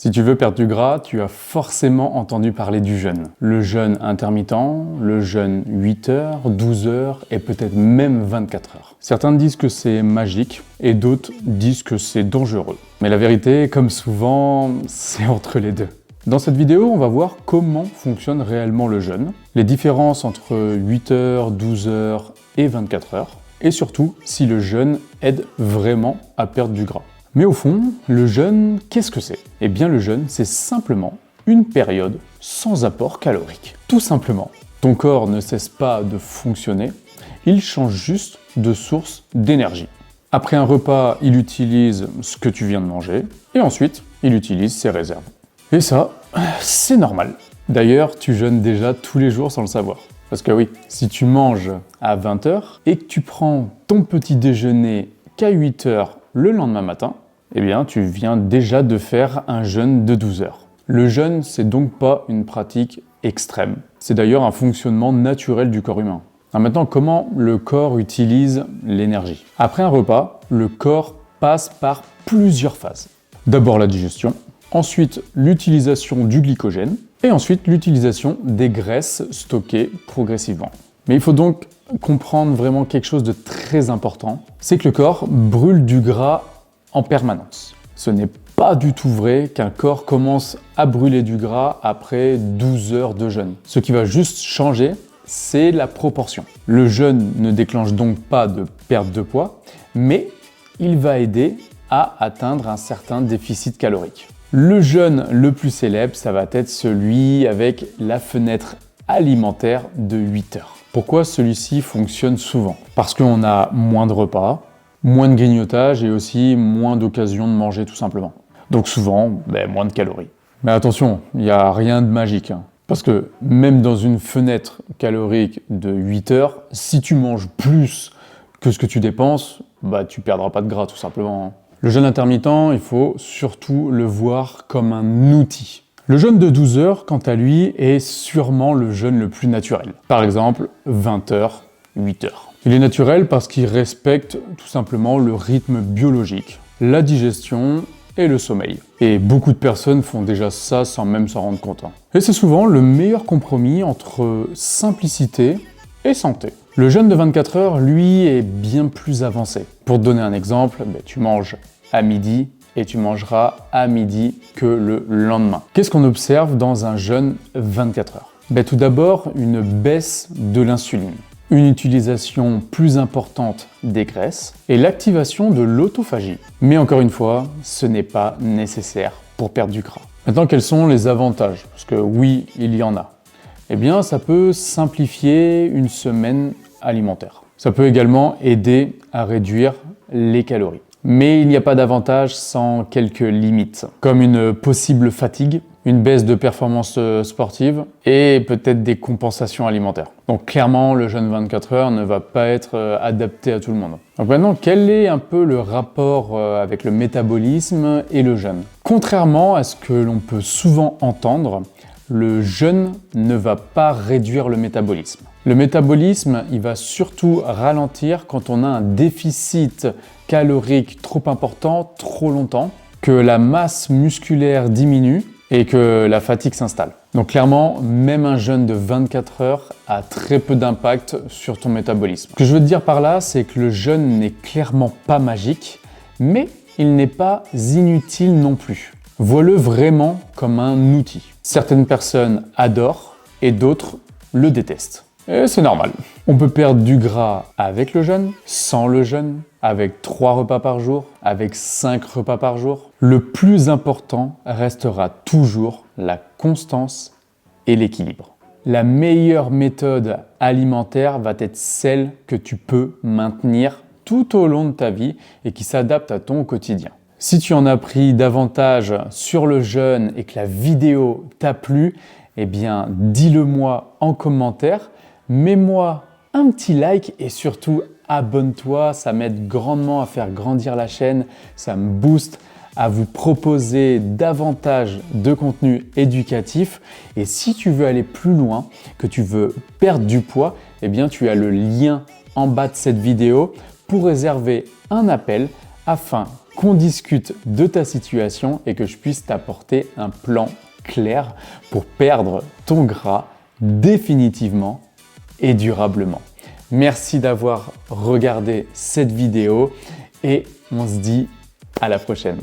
Si tu veux perdre du gras, tu as forcément entendu parler du jeûne. Le jeûne intermittent, le jeûne 8 heures, 12 heures et peut-être même 24 heures. Certains disent que c'est magique et d'autres disent que c'est dangereux. Mais la vérité, comme souvent, c'est entre les deux. Dans cette vidéo, on va voir comment fonctionne réellement le jeûne, les différences entre 8 heures, 12 heures et 24 heures, et surtout si le jeûne aide vraiment à perdre du gras. Mais au fond, le jeûne, qu'est-ce que c'est? Eh bien le jeûne, c'est simplement une période sans apport calorique. Tout simplement. Ton corps ne cesse pas de fonctionner, il change juste de source d'énergie. Après un repas, il utilise ce que tu viens de manger, et ensuite, il utilise ses réserves. Et ça, c'est normal. D'ailleurs, tu jeûnes déjà tous les jours sans le savoir. Parce que oui, si tu manges à 20 h et que tu prends ton petit déjeuner qu'à 8 h le lendemain matin, eh bien, tu viens déjà de faire un jeûne de 12 heures. Le jeûne, c'est donc pas une pratique extrême. C'est d'ailleurs un fonctionnement naturel du corps humain. Alors maintenant, comment le corps utilise l'énergie? Après un repas, le corps passe par plusieurs phases. D'abord la digestion, ensuite l'utilisation du glycogène, et ensuite l'utilisation des graisses stockées progressivement. Mais il faut donc comprendre vraiment quelque chose de très important, c'est que le corps brûle du gras en permanence. Ce n'est pas du tout vrai qu'un corps commence à brûler du gras après 12 heures de jeûne. Ce qui va juste changer, c'est la proportion. Le jeûne ne déclenche donc pas de perte de poids, mais il va aider à atteindre un certain déficit calorique. Le jeûne le plus célèbre, ça va être celui avec la fenêtre alimentaire de 8 heures. Pourquoi celui-ci fonctionne souvent? Parce qu'on a moins de repas, moins de grignotage et aussi moins d'occasions de manger tout simplement. Donc souvent, moins de calories. Mais attention, il n'y a rien de magique. Parce que même dans une fenêtre calorique de 8 heures, si tu manges plus que ce que tu dépenses, tu perdras pas de gras tout simplement. Le jeûne intermittent, il faut surtout le voir comme un outil. Le jeûne de 12 heures, quant à lui, est sûrement le jeûne le plus naturel. Par exemple, 20 heures, 8 heures. Il est naturel parce qu'il respecte tout simplement le rythme biologique, la digestion et le sommeil. Et beaucoup de personnes font déjà ça sans même s'en rendre compte. Et c'est souvent le meilleur compromis entre simplicité et santé. Le jeûne de 24 heures, lui, est bien plus avancé. Pour te donner un exemple, tu manges à midi et tu mangeras à midi que le lendemain. Qu'est-ce qu'on observe dans un jeûne 24 heures? Tout d'abord, une baisse de l'insuline, une utilisation plus importante des graisses et l'activation de l'autophagie. Mais encore une fois, ce n'est pas nécessaire pour perdre du gras. Maintenant, quels sont les avantages? Parce que oui, il y en a. Eh bien, ça peut simplifier une semaine alimentaire. Ça peut également aider à réduire les calories. Mais il n'y a pas d'avantage sans quelques limites, comme une possible fatigue, une baisse de performance sportive et peut-être des compensations alimentaires. Donc clairement, le jeûne 24 heures ne va pas être adapté à tout le monde. Donc maintenant, quel est un peu le rapport avec le métabolisme et le jeûne? Contrairement à ce que l'on peut souvent entendre, le jeûne ne va pas réduire le métabolisme. Le métabolisme, il va surtout ralentir quand on a un déficit calorique trop important, trop longtemps, que la masse musculaire diminue et que la fatigue s'installe. Donc clairement, même un jeûne de 24 heures a très peu d'impact sur ton métabolisme. Ce que je veux te dire par là, c'est que le jeûne n'est clairement pas magique, mais il n'est pas inutile non plus. Vois-le vraiment comme un outil. Certaines personnes adorent et d'autres le détestent. Et c'est normal. On peut perdre du gras avec le jeûne, sans le jeûne, avec 3 repas par jour, avec 5 repas par jour. Le plus important restera toujours la constance et l'équilibre. La meilleure méthode alimentaire va être celle que tu peux maintenir tout au long de ta vie et qui s'adapte à ton quotidien. Si tu en as appris davantage sur le jeûne et que la vidéo t'a plu, eh bien dis-le moi en commentaire. Mets-moi un petit like et surtout abonne-toi, ça m'aide grandement à faire grandir la chaîne, ça me booste à vous proposer davantage de contenu éducatif. Et si tu veux aller plus loin, que tu veux perdre du poids, eh bien tu as le lien en bas de cette vidéo pour réserver un appel afin qu'on discute de ta situation et que je puisse t'apporter un plan clair pour perdre ton gras définitivement et durablement. Merci d'avoir regardé cette vidéo et on se dit à la prochaine.